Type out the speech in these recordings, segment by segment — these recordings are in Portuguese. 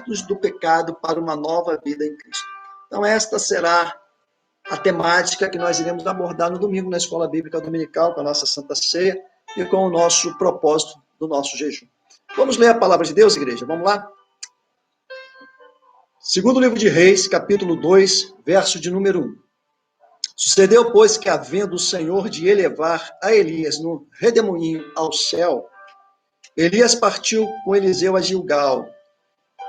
libertos do pecado para uma nova vida em Cristo. Então, esta será a temática que nós iremos abordar no domingo na Escola Bíblica Dominical, com a nossa Santa Ceia e com o nosso propósito do nosso jejum. Vamos ler a palavra de Deus, igreja? Vamos lá? Segundo livro de Reis, capítulo 2, verso de número 1. Sucedeu, pois, que havendo o Senhor de elevar a Elias no redemoinho ao céu, Elias partiu com Eliseu a Gilgal.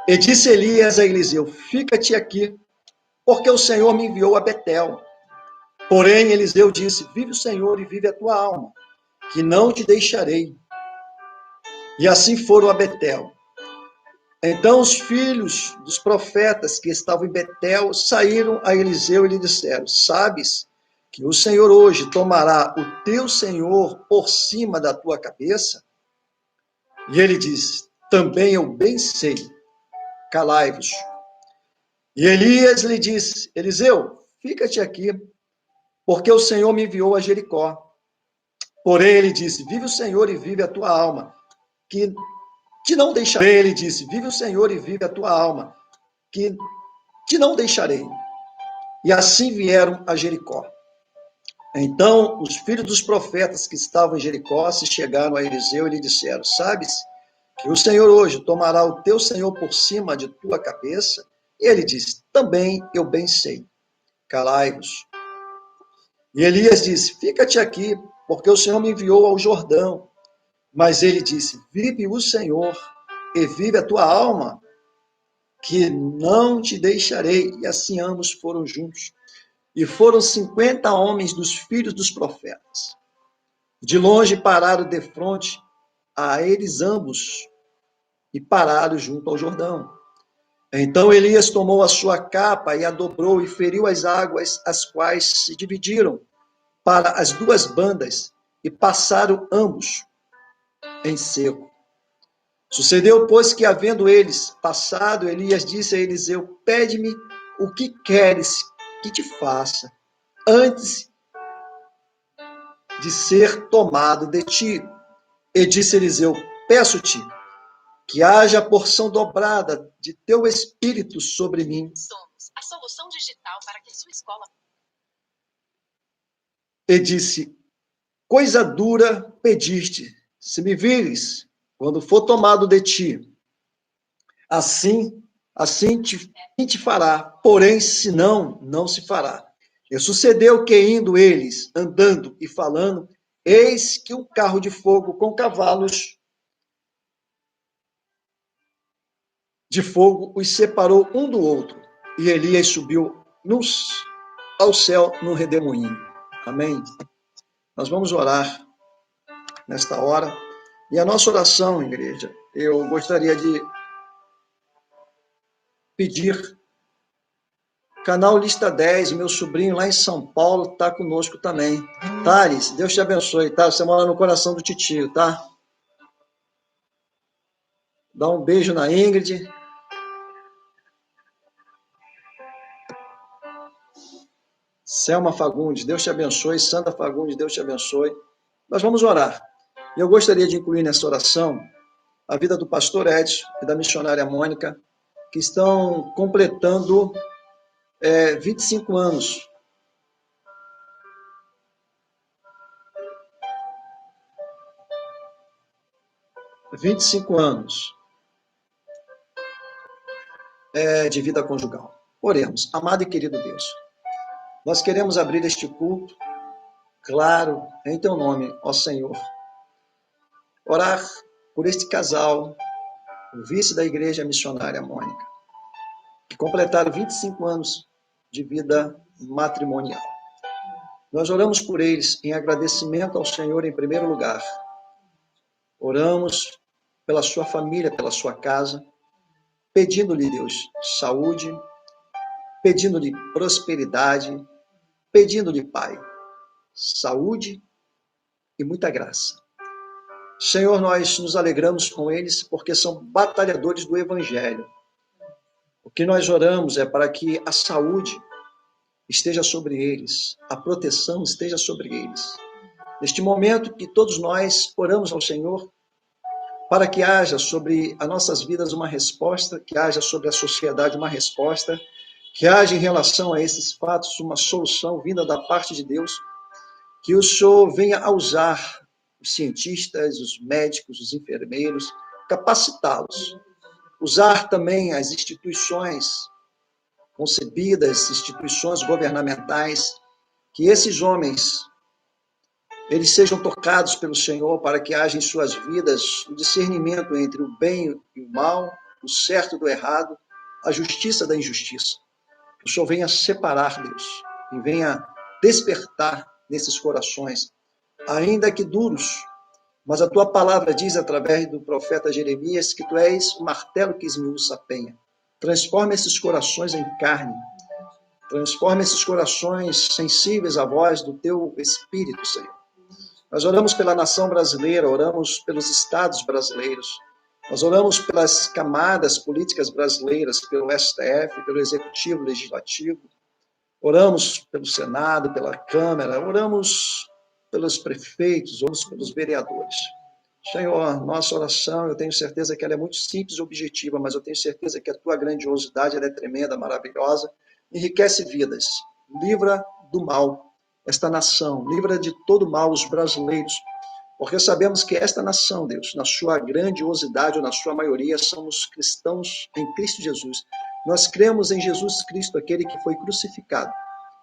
E disse Elias a Eliseu: fica-te aqui, porque o Senhor me enviou a Betel. Porém, Eliseu disse: vive o Senhor e vive a tua alma, que não te deixarei. E assim foram a Betel. Então os filhos dos profetas que estavam em Betel saíram a Eliseu e lhe disseram: sabes que o Senhor hoje tomará o teu senhor por cima da tua cabeça? E ele disse: também eu bem sei, calai-vos. E Elias lhe disse: Eliseu, fica-te aqui, porque o Senhor me enviou a Jericó. Porém ele disse: vive o Senhor e vive a tua alma, que não deixarei. Ele disse: vive o Senhor e vive a tua alma, que não deixarei. E assim vieram a Jericó. Então os filhos dos profetas que estavam em Jericó se chegaram a Eliseu e lhe disseram: sabes que o Senhor hoje tomará o teu senhor por cima de tua cabeça? E ele disse: também eu bem sei, calai-vos. E Elias disse: fica-te aqui, porque o Senhor me enviou ao Jordão. Mas ele disse: vive o Senhor e vive a tua alma, que não te deixarei. E assim ambos foram juntos. E foram 50 homens dos filhos dos profetas. De longe pararam defronte a eles ambos e pararam junto ao Jordão. Então Elias tomou a sua capa e a dobrou e feriu as águas, as quais se dividiram para as duas bandas e passaram ambos em seco. Sucedeu, pois, que havendo eles passado, Elias disse a Eliseu: pede-me o que queres que te faça, antes de ser tomado de ti. E disse Eliseu: peço-te que haja porção dobrada de teu espírito sobre mim. Somos a solução digital para que sua escola... E disse: coisa dura pediste, se me vires, quando for tomado de ti, assim te fará, porém, se não, não se fará. E sucedeu que, indo eles, andando e falando, eis que um carro de fogo com cavalos de fogo os separou um do outro, e Elias subiu ao céu num redemoinho. Amém? Nós vamos orar nesta hora. E a nossa oração, igreja, eu gostaria de pedir, canal Lista 10, meu sobrinho lá em São Paulo está conosco também. Thales, Deus te abençoe, tá? Você mora no coração do titio, tá? Dá um beijo na Ingrid. Selma Fagundes, Deus te abençoe. Sandra Fagundes, Deus te abençoe. Nós vamos orar. E eu gostaria de incluir nessa oração a vida do pastor Edson e da missionária Mônica, que estão completando 25 anos. De vida conjugal. Oremos. Amado e querido Deus, nós queremos abrir este culto, claro, em teu nome, ó Senhor. Orar por este casal, o vice da igreja missionária Mônica, que completaram 25 anos de vida matrimonial. Nós oramos por eles em agradecimento ao Senhor em primeiro lugar. Oramos pela sua família, pela sua casa, pedindo-lhe, Deus, saúde, pedindo-lhe prosperidade, pedindo-lhe, Pai, saúde e muita graça. Senhor, nós nos alegramos com eles porque são batalhadores do Evangelho. O que nós oramos é para que a saúde esteja sobre eles, a proteção esteja sobre eles. Neste momento que todos nós oramos ao Senhor, para que haja sobre as nossas vidas uma resposta, que haja sobre a sociedade uma resposta, que haja em relação a esses fatos uma solução vinda da parte de Deus, que o Senhor venha a usar os cientistas, os médicos, os enfermeiros, capacitá-los, usar também as instituições concebidas, instituições governamentais, que esses homens eles sejam tocados pelo Senhor para que haja em suas vidas o discernimento entre o bem e o mal, o certo do errado, a justiça da injustiça. Que o Senhor venha separar, Deus, e venha despertar nesses corações, ainda que duros, mas a tua palavra diz através do profeta Jeremias que tu és o martelo que esmiuça a penha. Transforma esses corações em carne, transforma esses corações sensíveis à voz do teu Espírito, Senhor. Nós oramos pela nação brasileira, oramos pelos estados brasileiros, nós oramos pelas camadas políticas brasileiras, pelo STF, pelo Executivo, Legislativo, oramos pelo Senado, pela Câmara, oramos pelos prefeitos, oramos pelos vereadores. Senhor, nossa oração, eu tenho certeza que ela é muito simples e objetiva, mas eu tenho certeza que a tua grandiosidade ela é tremenda, maravilhosa, enriquece vidas, livra do mal esta nação, livra de todo mal os brasileiros, porque sabemos que esta nação, Deus, na sua grandiosidade ou na sua maioria, somos cristãos em Cristo Jesus. Nós cremos em Jesus Cristo, aquele que foi crucificado,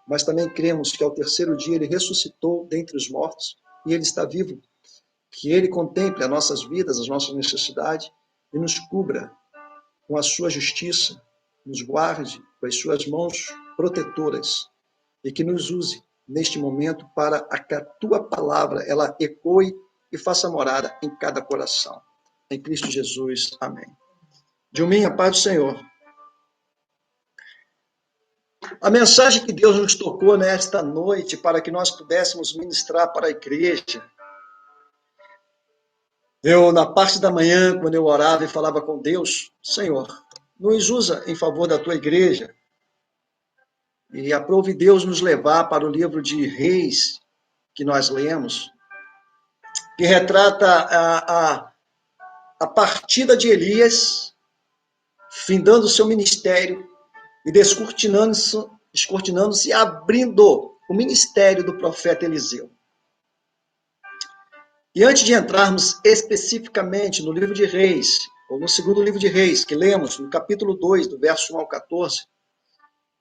mas também cremos que ao terceiro dia ele ressuscitou dentre os mortos e ele está vivo. Que ele contemple as nossas vidas, as nossas necessidades e nos cubra com a sua justiça, nos guarde com as suas mãos protetoras e que nos use neste momento para que a tua palavra ela ecoe e faça morada em cada coração. Em Cristo Jesus. Amém. Dilminha, paz do Senhor. A mensagem que Deus nos tocou nesta noite para que nós pudéssemos ministrar para a igreja. Eu, na parte da manhã, quando eu orava e falava com Deus, Senhor, nos usa em favor da tua igreja. E aprove Deus nos levar para o livro de Reis, que nós lemos, que retrata a partida de Elias, findando o seu ministério e descortinando-se e abrindo o ministério do profeta Eliseu. E antes de entrarmos especificamente no livro de Reis, ou no segundo livro de Reis, que lemos no capítulo 2, do verso 1 ao 14,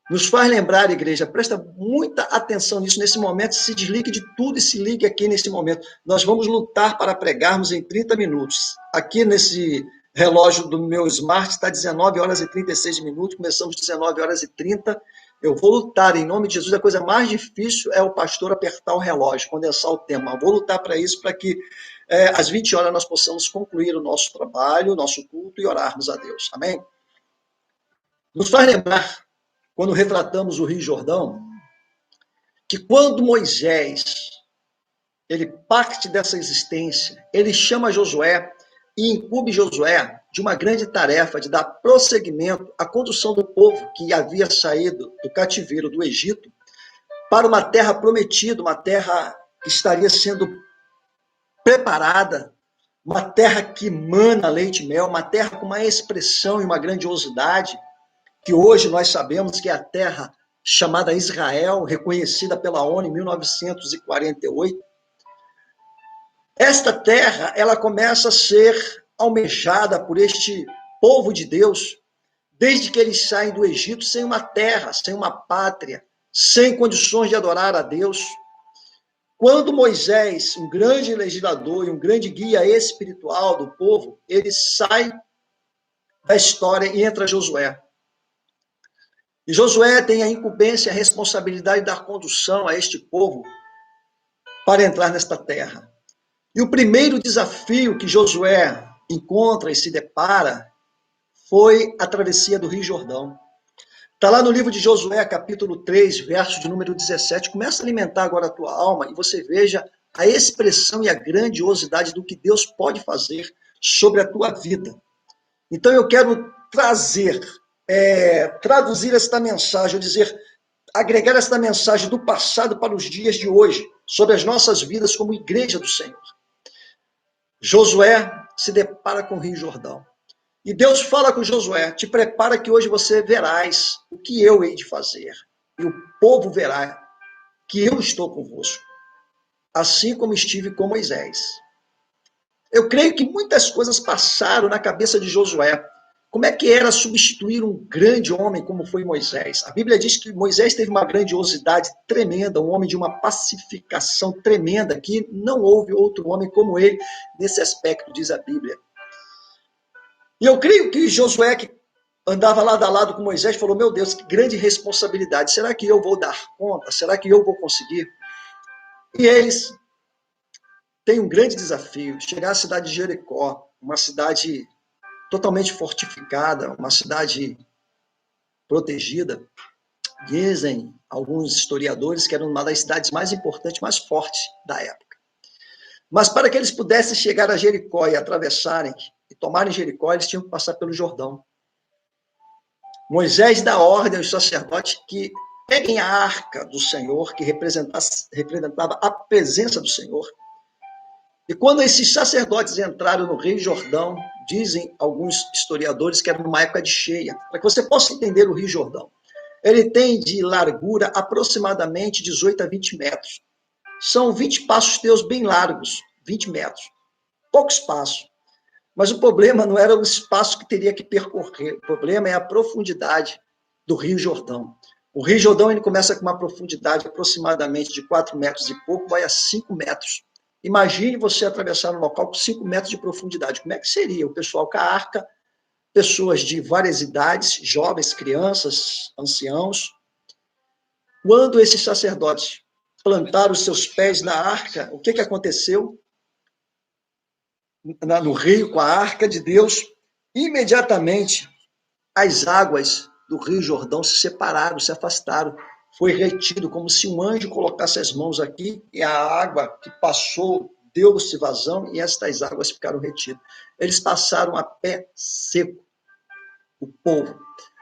nos faz lembrar, igreja, presta muita atenção nisso, nesse momento, se desligue de tudo e se ligue aqui nesse momento. Nós vamos lutar para pregarmos em 30 minutos. Aqui nesse relógio do meu smart está 19 horas e 36 minutos, começamos 19 horas e 30. Eu vou lutar, em nome de Jesus, a coisa mais difícil é o pastor apertar o relógio, condensar o tempo. Eu vou lutar para isso, para que às 20 horas nós possamos concluir o nosso trabalho, o nosso culto e orarmos a Deus. Amém? Nos faz lembrar, quando retratamos o Rio Jordão, que quando Moisés, ele parte dessa existência, ele chama Josué e incumbe Josué de uma grande tarefa de dar prosseguimento à condução do povo que havia saído do cativeiro do Egito para uma terra prometida, uma terra que estaria sendo preparada, uma terra que mana leite e mel, uma terra com uma expressão e uma grandiosidade, que hoje nós sabemos que é a terra chamada Israel, reconhecida pela ONU em 1948. Esta terra, ela começa a ser almejada por este povo de Deus, desde que eles saem do Egito sem uma terra, sem uma pátria, sem condições de adorar a Deus. Quando Moisés, um grande legislador e um grande guia espiritual do povo, ele sai da história e entra Josué. E Josué tem a incumbência, a responsabilidade de dar condução a este povo para entrar nesta terra. E o primeiro desafio que Josué encontra e se depara foi a travessia do Rio Jordão. Está lá no livro de Josué, capítulo 3, verso de número 17. Começa a alimentar agora a tua alma e você veja a expressão e a grandiosidade do que Deus pode fazer sobre a tua vida. Então eu quero traduzir esta mensagem, ou dizer, agregar esta mensagem do passado para os dias de hoje, sobre as nossas vidas como igreja do Senhor. Josué, se depara com o Rio Jordão. E Deus fala com Josué, te prepara que hoje você verás o que eu hei de fazer. E o povo verá que eu estou convosco, assim como estive com Moisés. Eu creio que muitas coisas passaram na cabeça de Josué. Como é que era substituir um grande homem como foi Moisés? A Bíblia diz que Moisés teve uma grandiosidade tremenda, um homem de uma pacificação tremenda, que não houve outro homem como ele nesse aspecto, diz a Bíblia. E eu creio que Josué, que andava lado a lado com Moisés, falou, meu Deus, que grande responsabilidade, será que eu vou dar conta? Será que eu vou conseguir? E eles têm um grande desafio, chegar à cidade de Jericó, uma cidade totalmente fortificada, uma cidade protegida. Dizem alguns historiadores que era uma das cidades mais importantes, mais fortes da época. Mas para que eles pudessem chegar a Jericó e atravessarem e tomarem Jericó, eles tinham que passar pelo Jordão. Moisés dá ordem aos sacerdotes que peguem a arca do Senhor, que representava a presença do Senhor. E quando esses sacerdotes entraram no Rio Jordão, dizem alguns historiadores que era numa época de cheia, para que você possa entender o Rio Jordão. Ele tem de largura aproximadamente 18 a 20 metros. São 20 passos teus bem largos, 20 metros. Pouco espaço. Mas o problema não era o espaço que teria que percorrer, o problema é a profundidade do Rio Jordão. O Rio Jordão ele começa com uma profundidade aproximadamente de 4 metros e pouco, vai a 5 metros. Imagine você atravessar um local com 5 metros de profundidade. Como é que seria? O pessoal com a arca, pessoas de várias idades, jovens, crianças, anciãos. Quando esses sacerdotes plantaram os seus pés na arca, o que aconteceu? No rio, com a arca de Deus, imediatamente as águas do Rio Jordão se separaram, se afastaram. Foi retido, como se um anjo colocasse as mãos aqui e a água que passou deu-se vazão e estas águas ficaram retidas. Eles passaram a pé seco, o povo.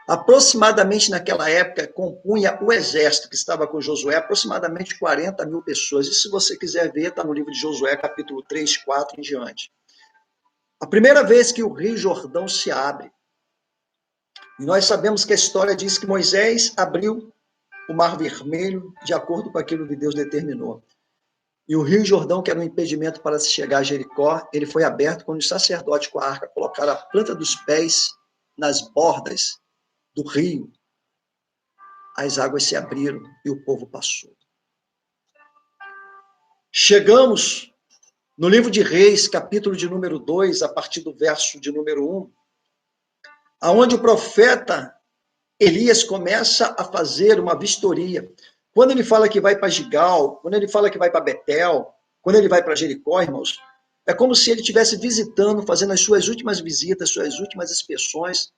Aproximadamente naquela época compunha o exército que estava com Josué, aproximadamente 40 mil pessoas. E se você quiser ver, está no livro de Josué, capítulo 3, 4 em diante. A primeira vez que o Rio Jordão se abre, e nós sabemos que a história diz que Moisés abriu o Mar Vermelho de acordo com aquilo que Deus determinou. E o Rio Jordão, que era um impedimento para se chegar a Jericó, ele foi aberto quando os sacerdotes com a arca colocaram a planta dos pés nas bordas do rio. As águas se abriram e o povo passou. Chegamos no livro de Reis, capítulo de número 2, a partir do verso de número 1, aonde o profeta Elias começa a fazer uma vistoria. Quando ele fala que vai para Gigal, quando ele fala que vai para Betel, quando ele vai para Jericó, irmãos, é como se ele estivesse visitando, fazendo as suas últimas visitas, suas últimas inspeções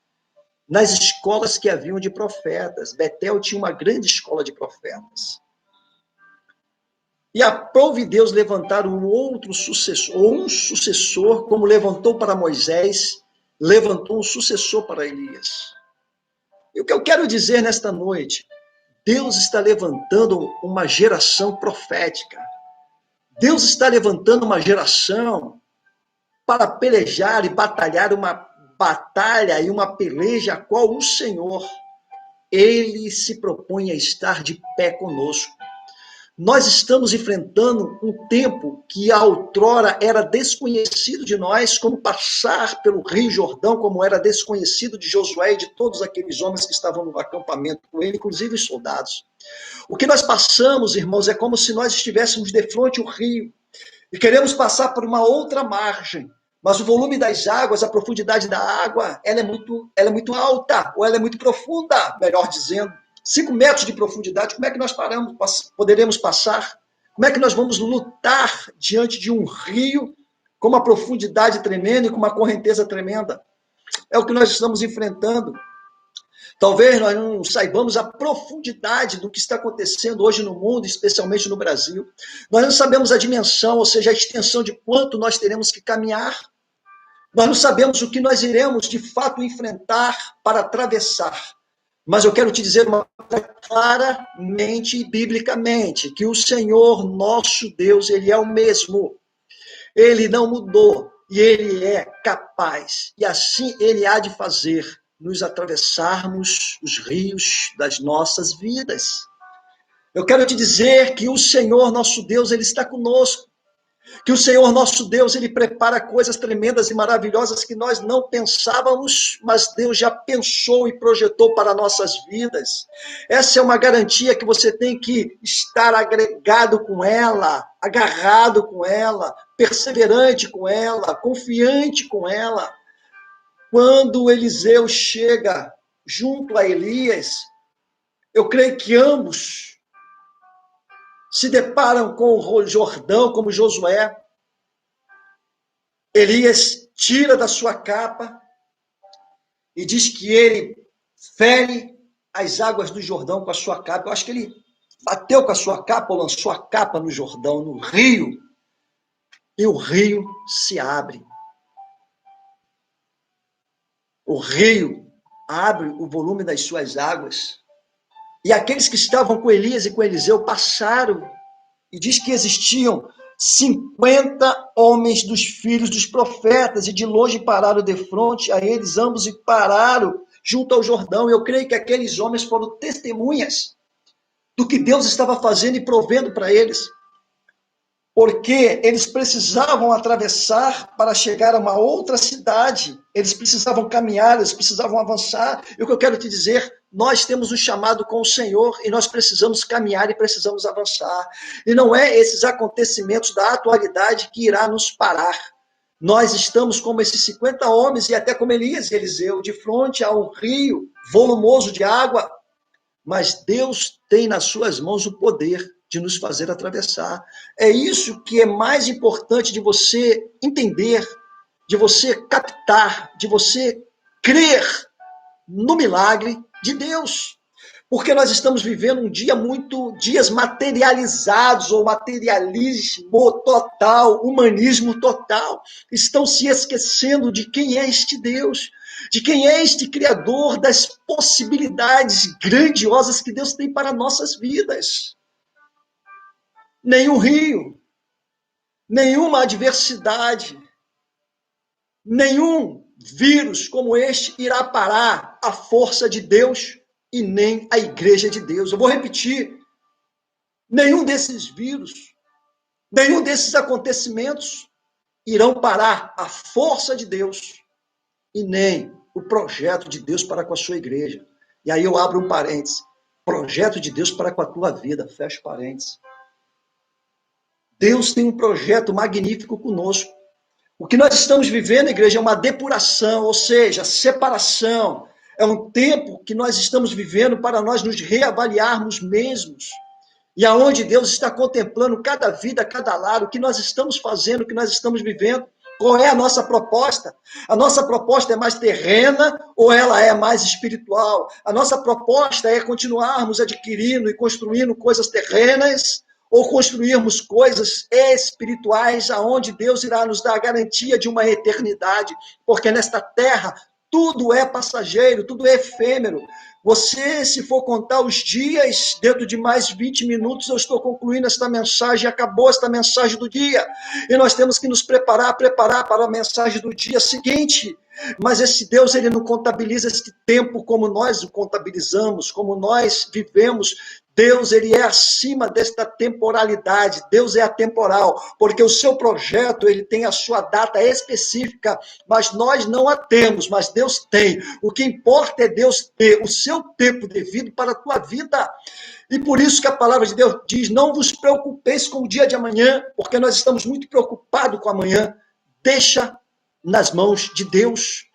nas escolas que haviam de profetas. Betel tinha uma grande escola de profetas. E aprove Deus levantar um outro sucessor, ou um sucessor, como levantou para Moisés, levantou um sucessor para Elias. E o que eu quero dizer nesta noite, Deus está levantando uma geração profética. Deus está levantando uma geração para pelejar e batalhar uma batalha e uma peleja a qual o Senhor, ele se propõe a estar de pé conosco. Nós estamos enfrentando um tempo que outrora era desconhecido de nós, como passar pelo Rio Jordão, como era desconhecido de Josué e de todos aqueles homens que estavam no acampamento com ele, inclusive os soldados. O que nós passamos, irmãos, é como se nós estivéssemos de frente ao rio e queremos passar por uma outra margem, mas o volume das águas, a profundidade da água, ela é muito alta, ou ela é muito profunda, melhor dizendo. 5 metros de profundidade, como é que nós poderemos passar? Como é que nós vamos lutar diante de um rio com uma profundidade tremenda e com uma correnteza tremenda? É o que nós estamos enfrentando. Talvez nós não saibamos a profundidade do que está acontecendo hoje no mundo, especialmente no Brasil. Nós não sabemos a dimensão, ou seja, a extensão de quanto nós teremos que caminhar. Nós não sabemos o que nós iremos, de fato, enfrentar para atravessar. Mas eu quero te dizer uma coisa claramente e biblicamente, que o Senhor, nosso Deus, ele é o mesmo. Ele não mudou. e ele é capaz, e assim ele há de fazer, nos atravessarmos os rios das nossas vidas. Eu quero te dizer que o Senhor, nosso Deus, ele está conosco. Que o Senhor, nosso Deus, ele prepara coisas tremendas e maravilhosas que nós não pensávamos, mas Deus já pensou e projetou para nossas vidas. Essa é uma garantia que você tem que estar agregado com ela, agarrado com ela, perseverante com ela, confiante com ela. Quando Eliseu chega junto a Elias, eu creio que ambos se deparam com o Jordão, como Josué. Elias tira da sua capa e diz que ele fere as águas do Jordão com a sua capa. Eu acho que ele bateu com a sua capa ou lançou a capa no Jordão, no rio, e o rio se abre. O rio abre o volume das suas águas. E aqueles que estavam com Elias e com Eliseu passaram, e diz que existiam 50 homens dos filhos dos profetas, e de longe pararam de frente a eles ambos e pararam junto ao Jordão. Eu creio que aqueles homens foram testemunhas do que Deus estava fazendo e provendo para eles, porque eles precisavam atravessar para chegar a uma outra cidade, eles precisavam caminhar, eles precisavam avançar. E o que eu quero te dizer, nós temos um chamado com o Senhor e nós precisamos caminhar e precisamos avançar. E não é esses acontecimentos da atualidade que irá nos parar. Nós estamos como esses 50 homens e até como Elias e Eliseu, de frente a um rio volumoso de água, mas Deus tem nas suas mãos o poder de nos fazer atravessar. É isso que é mais importante de você entender, de você captar, de você crer no milagre de Deus. Porque nós estamos vivendo um dia dias materializados, ou materialismo total, humanismo total. Estão se esquecendo de quem é este Deus, de quem é este Criador, das possibilidades grandiosas que Deus tem para nossas vidas. Nenhum rio, nenhuma adversidade, nenhum vírus como este irá parar a força de Deus e nem a igreja de Deus. Eu vou repetir, nenhum desses vírus, nenhum desses acontecimentos irão parar a força de Deus e nem o projeto de Deus para com a sua igreja. E aí eu abro um parênteses, projeto de Deus para com a tua vida, fecho parênteses. Deus tem um projeto magnífico conosco. O que nós estamos vivendo, igreja, é uma depuração, ou seja, separação. É um tempo que nós estamos vivendo para nós nos reavaliarmos mesmos. E aonde Deus está contemplando cada vida, cada lar, o que nós estamos fazendo, o que nós estamos vivendo. Qual é a nossa proposta? A nossa proposta é mais terrena ou ela é mais espiritual? A nossa proposta é continuarmos adquirindo e construindo coisas terrenas, ou construirmos coisas espirituais, aonde Deus irá nos dar a garantia de uma eternidade, porque nesta terra tudo é passageiro, tudo é efêmero. Você, se for contar os dias, dentro de mais 20 minutos eu estou concluindo esta mensagem, acabou esta mensagem do dia, e nós temos que nos preparar para a mensagem do dia seguinte. Mas esse Deus, ele não contabiliza este tempo como nós o contabilizamos, como nós vivemos. Deus, ele é acima desta temporalidade. Deus é atemporal, porque o seu projeto, ele tem a sua data específica, mas nós não a temos, mas Deus tem. O que importa é Deus ter o seu tempo devido para a tua vida. E por isso que a palavra de Deus diz, não vos preocupeis com o dia de amanhã, porque nós estamos muito preocupados com amanhã. Deixa nas mãos de Deus.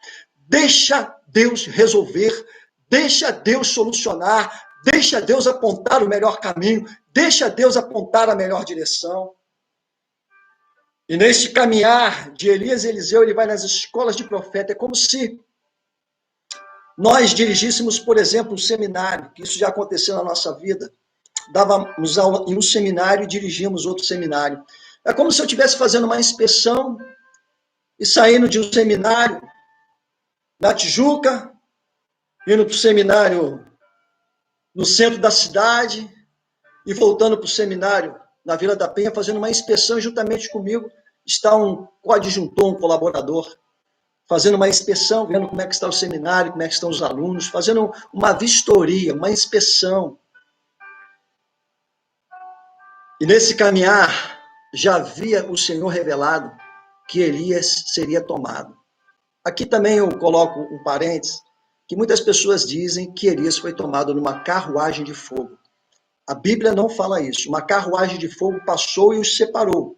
Deixa Deus resolver. Deixa Deus solucionar. Deixa Deus apontar o melhor caminho. Deixa Deus apontar a melhor direção. E neste caminhar de Elias e Eliseu, ele vai nas escolas de profeta. É como se nós dirigíssemos, por exemplo, um seminário, que isso já aconteceu na nossa vida. Dávamos aula em um seminário e dirigíamos outro seminário. É como se eu estivesse fazendo uma inspeção e saindo de um seminário na Tijuca, indo para o seminário no centro da cidade e voltando para o seminário na Vila da Penha, fazendo uma inspeção juntamente comigo está um coadjuntor, um colaborador, fazendo uma inspeção, vendo como é que está o seminário, como é que estão os alunos, fazendo uma vistoria, uma inspeção. E nesse caminhar, já havia o Senhor revelado que Elias seria tomado. Aqui também eu coloco um parênteses, que muitas pessoas dizem que Elias foi tomado numa carruagem de fogo. A Bíblia não fala isso. Uma carruagem de fogo passou e os separou.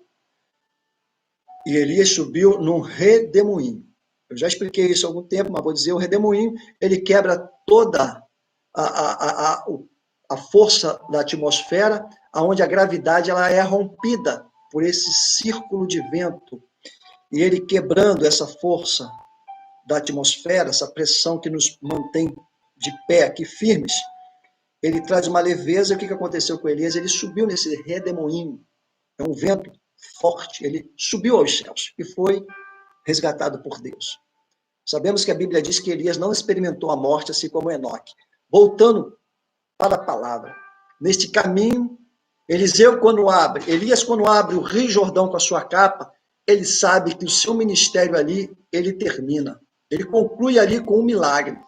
E Elias subiu num redemoinho. Eu já expliquei isso há algum tempo, mas vou dizer, o redemoinho, ele quebra toda a força da atmosfera, onde a gravidade ela é rompida por esse círculo de vento. E ele quebrando essa força da atmosfera, essa pressão que nos mantém de pé aqui firmes, ele traz uma leveza. O que aconteceu com Elias? Ele subiu nesse redemoinho. É um vento forte. Ele subiu aos céus e foi resgatado por Deus. Sabemos que a Bíblia diz que Elias não experimentou a morte, assim como Enoque. Voltando para a palavra. Neste caminho, Elias, quando abre o Rio Jordão com a sua capa, ele sabe que o seu ministério ali, ele termina. Ele conclui ali com um milagre.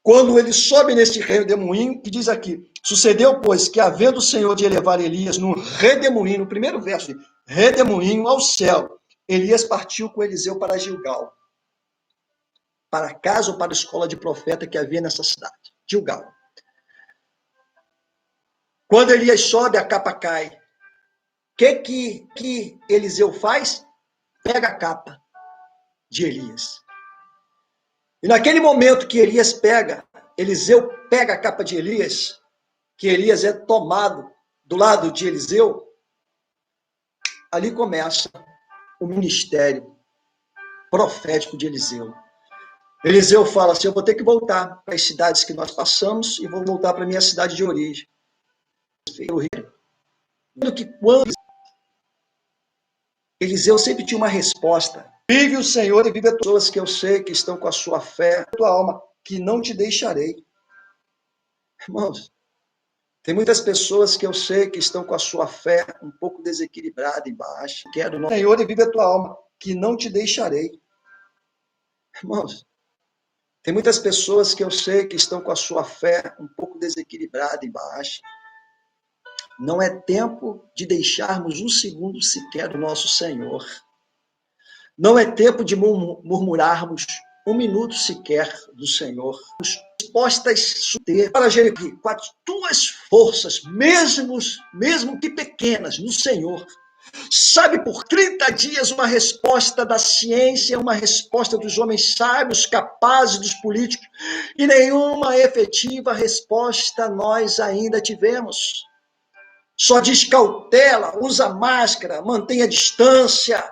Quando ele sobe nesse redemoinho, que diz aqui, sucedeu, pois, que havendo o Senhor de elevar Elias no redemoinho, no primeiro verso, redemoinho ao céu, Elias partiu com Eliseu para Gilgal, para a casa ou para a escola de profeta que havia nessa cidade, Gilgal. Quando Elias sobe, a capa cai. O que Eliseu faz? Pega a capa de Elias. E naquele momento que Eliseu pega a capa de Elias, que Elias é tomado do lado de Eliseu, ali começa o ministério profético de Eliseu. Eliseu fala assim, eu vou ter que voltar para as cidades que nós passamos e vou voltar para a minha cidade de origem. Que quando Eliseu sempre tinha uma resposta. Vive o Senhor e vive as pessoas que eu sei que estão com a sua fé, a tua alma, que não te deixarei. Irmãos, tem muitas pessoas que eu sei que estão com a sua fé um pouco desequilibrada e baixa. Quero no Senhor e vive a tua alma, que não te deixarei. Irmãos, tem muitas pessoas que eu sei que estão com a sua fé um pouco desequilibrada e baixa. Não é tempo de deixarmos um segundo sequer do nosso Senhor. Não é tempo de murmurarmos um minuto sequer do Senhor. Respostas para Jeremias, com as tuas forças, mesmo que pequenas, no Senhor. Sabe, por 30 dias, uma resposta da ciência, uma resposta dos homens sábios, capazes, dos políticos, e nenhuma efetiva resposta nós ainda tivemos. Só diz cautela, usa máscara, mantenha distância,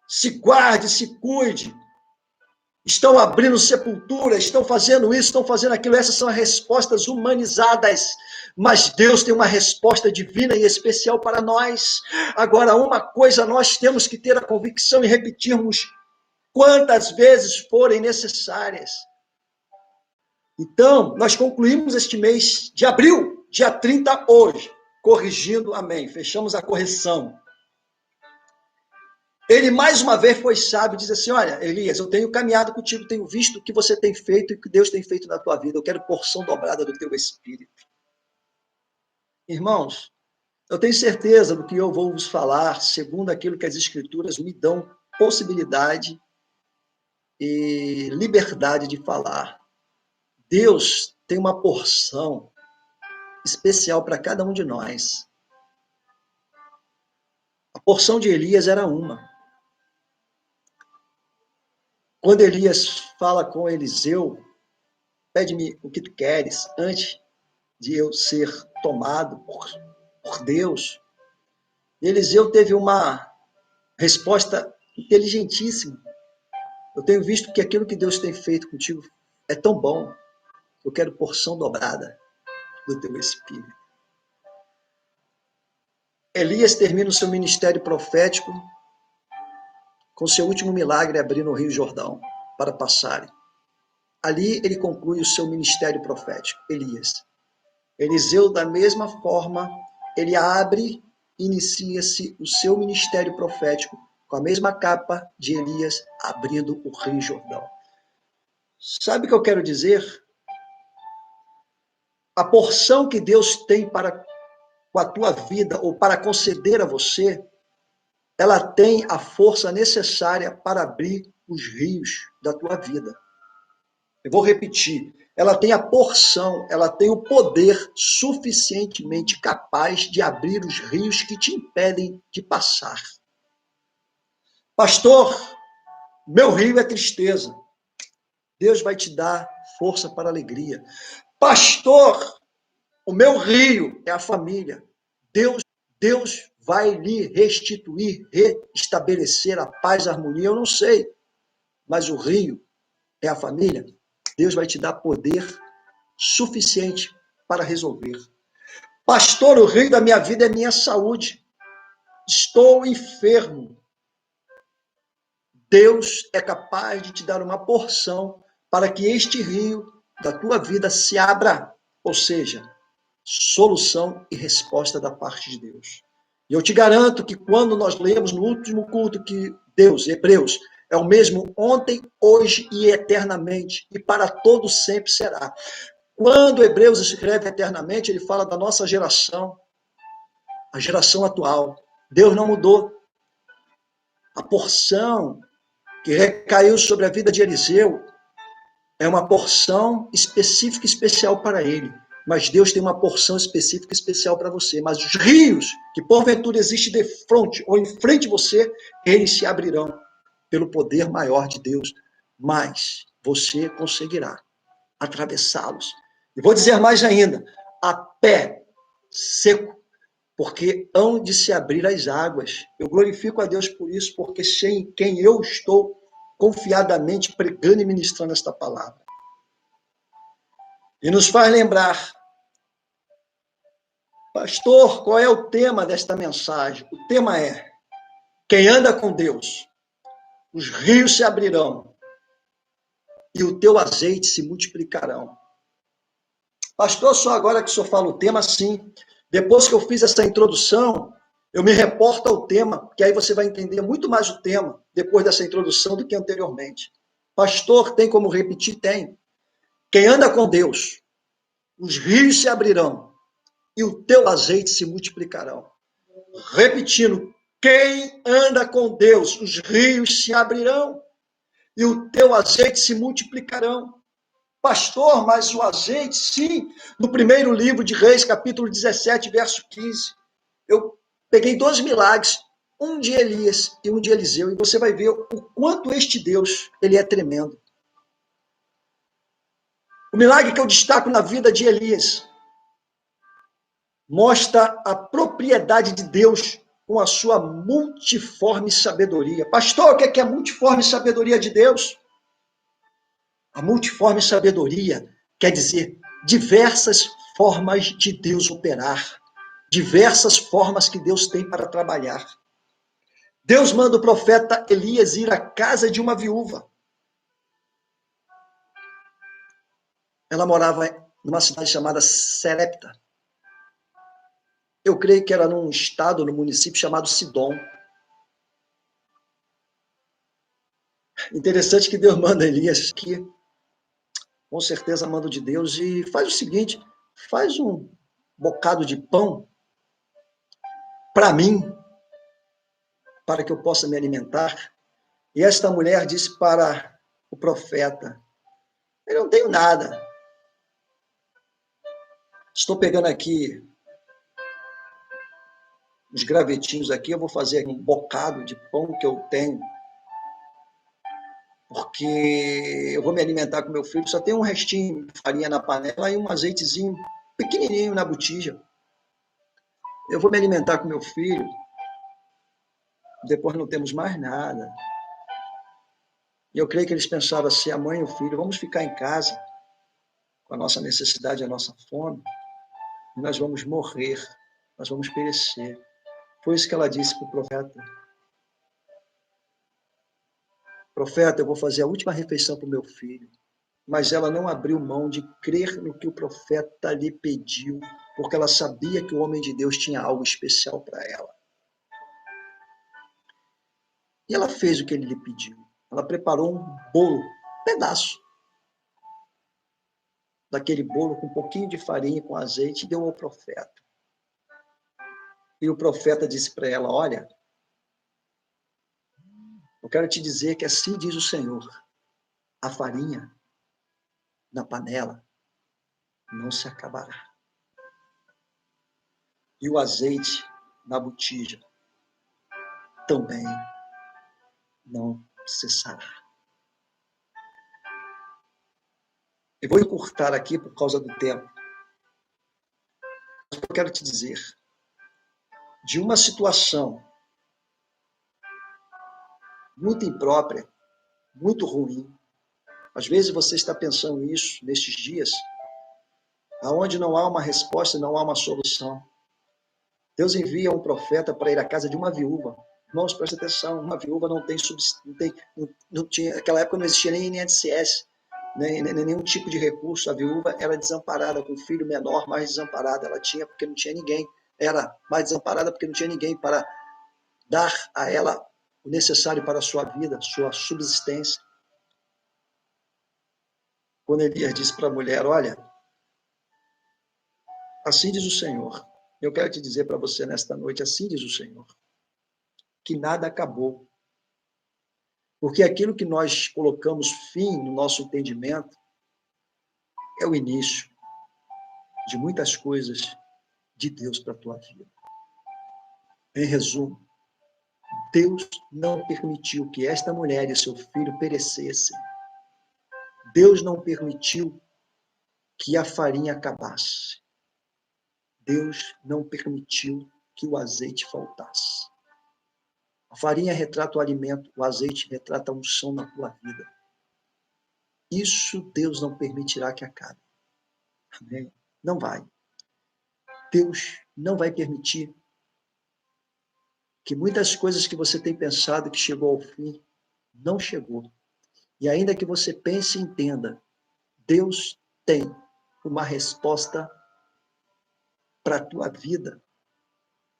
se guarde, se cuide. Estão abrindo sepultura, estão fazendo isso, estão fazendo aquilo. Essas são as respostas humanizadas. Mas Deus tem uma resposta divina e especial para nós. Agora, uma coisa nós temos que ter a convicção e repetirmos quantas vezes forem necessárias. Então, nós concluímos este mês de abril, dia 30 hoje, corrigindo, amém. Fechamos a correção. Ele, mais uma vez, foi sábio e diz assim, olha, Elias, eu tenho caminhado contigo, tenho visto o que você tem feito e o que Deus tem feito na tua vida. Eu quero porção dobrada do teu espírito. Irmãos, eu tenho certeza do que eu vou vos falar, segundo aquilo que as Escrituras me dão possibilidade e liberdade de falar. Deus tem uma porção especial para cada um de nós. A porção de Elias era uma. Quando Elias fala com Eliseu, pede-me o que tu queres, antes de eu ser tomado por Deus. Eliseu teve uma resposta inteligentíssima. Eu tenho visto que aquilo que Deus tem feito contigo é tão bom, que eu quero porção dobrada do teu espírito. Elias termina o seu ministério profético com seu último milagre abrindo o Rio Jordão para passarem. Ali ele conclui o seu ministério profético, Elias. Eliseu, da mesma forma, ele abre inicia-se o seu ministério profético com a mesma capa de Elias abrindo o Rio Jordão. Sabe o que eu quero dizer? A porção que Deus tem para com a tua vida ou para conceder a você, ela tem a força necessária para abrir os rios da tua vida. Eu vou repetir. Ela tem a porção, ela tem o poder suficientemente capaz de abrir os rios que te impedem de passar. Pastor, meu rio é tristeza. Deus vai te dar força para a alegria. Pastor, o meu rio é a família. Deus vai lhe restituir, restabelecer a paz, a harmonia, eu não sei. Mas o rio é a família. Deus vai te dar poder suficiente para resolver. Pastor, o rio da minha vida é minha saúde. Estou enfermo. Deus é capaz de te dar uma porção para que este rio da tua vida se abra, ou seja, solução e resposta da parte de Deus. E eu te garanto que quando nós lemos no último culto que Deus, Hebreus, é o mesmo ontem, hoje e eternamente, e para todo sempre será. Quando Hebreus escreve eternamente, ele fala da nossa geração, a geração atual. Deus não mudou. A porção que recaiu sobre a vida de Eliseu é uma porção específica e especial para ele. Mas Deus tem uma porção específica e especial para você. Mas os rios que porventura existem de frente ou em frente de você, eles se abrirão pelo poder maior de Deus. Mas você conseguirá atravessá-los. E vou dizer mais ainda, a pé seco, porque hão de se abrir as águas. Eu glorifico a Deus por isso, porque sei em quem eu estou confiadamente pregando e ministrando esta palavra. E nos faz lembrar, pastor, qual é o tema desta mensagem? O tema é, quem anda com Deus, os rios se abrirão e o teu azeite se multiplicarão. Pastor, só agora que o senhor fala o tema, sim. Depois que eu fiz essa introdução, eu me reporto ao tema, que aí você vai entender muito mais o tema depois dessa introdução do que anteriormente. Pastor, tem como repetir? Tem. Quem anda com Deus, os rios se abrirão e o teu azeite se multiplicarão. Repetindo, quem anda com Deus, os rios se abrirão e o teu azeite se multiplicarão. Pastor, mas o azeite, sim, no primeiro livro de Reis, capítulo 17, verso 15, eu peguei 2 milagres, um de Elias e um de Eliseu, e você vai ver o quanto este Deus, ele é tremendo. O milagre que eu destaco na vida de Elias mostra a propriedade de Deus com a sua multiforme sabedoria. Pastor, o que é a multiforme sabedoria de Deus? A multiforme sabedoria quer dizer diversas formas de Deus operar, diversas formas que Deus tem para trabalhar. Deus manda o profeta Elias ir à casa de uma viúva. Ela morava numa cidade chamada Serepta. Eu creio que era num estado, num município chamado Sidom. Interessante que Deus manda Elias aqui, com certeza mando de Deus, e faz o seguinte, faz um bocado de pão para mim, para que eu possa me alimentar. E esta mulher disse para o profeta, eu não tenho nada. Estou pegando aqui uns gravetinhos aqui, eu vou fazer um bocado de pão que eu tenho, porque eu vou me alimentar com meu filho, só tem um restinho de farinha na panela e um azeitezinho pequenininho na botija. Eu vou me alimentar com meu filho, depois não temos mais nada. E eu creio que eles pensaram assim, a mãe e o filho, vamos ficar em casa com a nossa necessidade, a nossa fome, e nós vamos morrer, nós vamos perecer. Foi isso que ela disse para o profeta. Profeta, eu vou fazer a última refeição para o meu filho. mas ela não abriu mão de crer no que o profeta lhe pediu, porque ela sabia que o homem de Deus tinha algo especial para ela. E ela fez o que ele lhe pediu. Ela preparou um bolo, um pedaço daquele bolo com um pouquinho de farinha e com azeite e deu ao profeta. E o profeta disse para ela: olha, eu quero te dizer que assim diz o Senhor, a farinha na panela não se acabará. E o azeite na botija também não cessará. Eu vou encurtar aqui por causa do tempo. Mas eu quero te dizer, de uma situação muito imprópria, muito ruim, às vezes você está pensando isso nestes dias, aonde não há uma resposta, não há uma solução. Deus envia um profeta para ir à casa de uma viúva. Irmãos, presta atenção, uma viúva não tinha, naquela época não existia nem INSS, nem nenhum tipo de recurso. A viúva era desamparada, com um filho menor, mais desamparada ela tinha, porque não tinha ninguém. Era mais desamparada porque não tinha ninguém para dar a ela o necessário para a sua vida, sua subsistência. Quando Elias disse para a mulher: olha, assim diz o Senhor, eu quero te dizer para você nesta noite, assim diz o Senhor, que nada acabou. Porque aquilo que nós colocamos fim no nosso entendimento é o início de muitas coisas de Deus para a tua vida. Em resumo, Deus não permitiu que esta mulher e seu filho perecessem. Deus não permitiu que a farinha acabasse. Deus não permitiu que o azeite faltasse. A farinha retrata o alimento, o azeite retrata a unção na tua vida. Isso Deus não permitirá que acabe. Amém? Não vai. Deus não vai permitir que muitas coisas que você tem pensado que chegou ao fim, não chegou. E ainda que você pense e entenda, Deus tem uma resposta para a tua vida,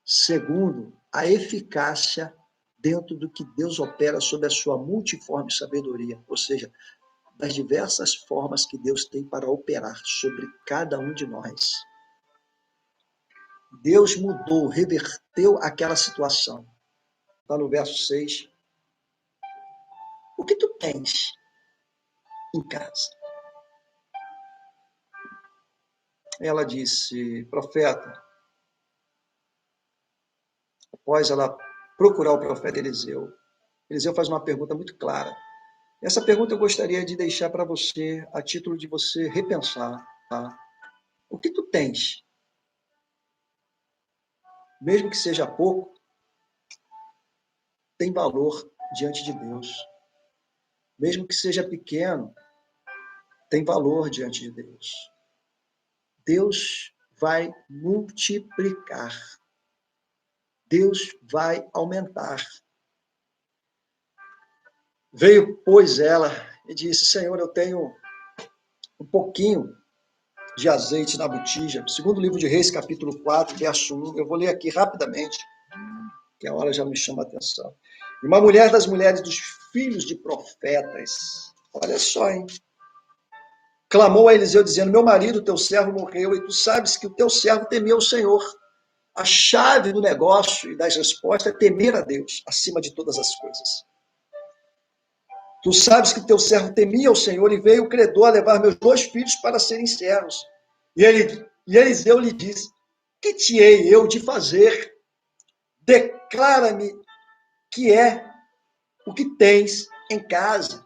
segundo a eficácia dentro do que Deus opera sob a sua multiforme sabedoria, ou seja, das diversas formas que Deus tem para operar sobre cada um de nós. Deus mudou, reverteu aquela situação. Está no verso 6. O que tu tens em casa? Ela disse: profeta. Após ela procurar o profeta Eliseu, Eliseu faz uma pergunta muito clara. Essa pergunta eu gostaria de deixar para você, a título de você repensar. Tá? O que tu tens? Mesmo que seja pouco, tem valor diante de Deus. Mesmo que seja pequeno, tem valor diante de Deus. Deus vai multiplicar. Deus vai aumentar. Veio, pois, ela e disse: Senhor, eu tenho um pouquinho de azeite na botija. Segundo livro de Reis, capítulo 4, verso 1. Eu vou ler aqui rapidamente, que a hora já me chama a atenção. E uma mulher das mulheres dos filhos de profetas, olha só, hein? Clamou a Eliseu, dizendo: meu marido, teu servo, morreu, e tu sabes que o teu servo temia o Senhor. A chave do negócio e das respostas é temer a Deus, acima de todas as coisas. Tu sabes que teu servo temia o Senhor, e veio o credor a levar meus 2 filhos para serem servos. E Eliseu lhe disse: que te hei eu de fazer? Declara-me que é o que tens em casa.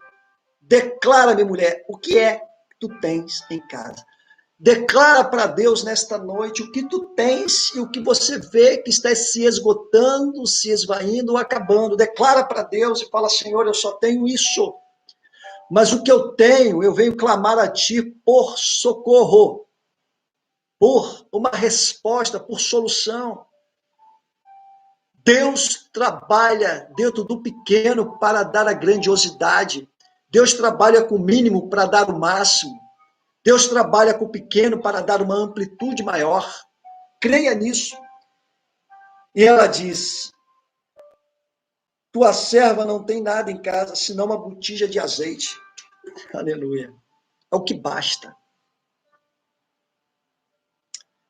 Declara-me, mulher, o que é que tu tens em casa. Declara para Deus nesta noite o que tu tens e o que você vê que está se esgotando, se esvaindo ou acabando. Declara para Deus e fala: Senhor, eu só tenho isso. Mas o que eu tenho, eu venho clamar a ti por socorro, por uma resposta, por solução. Deus trabalha dentro do pequeno para dar a grandiosidade. Deus trabalha com o mínimo para dar o máximo. Deus trabalha com o pequeno para dar uma amplitude maior. Creia nisso. E ela diz: tua serva não tem nada em casa, senão uma botija de azeite. Aleluia. É o que basta.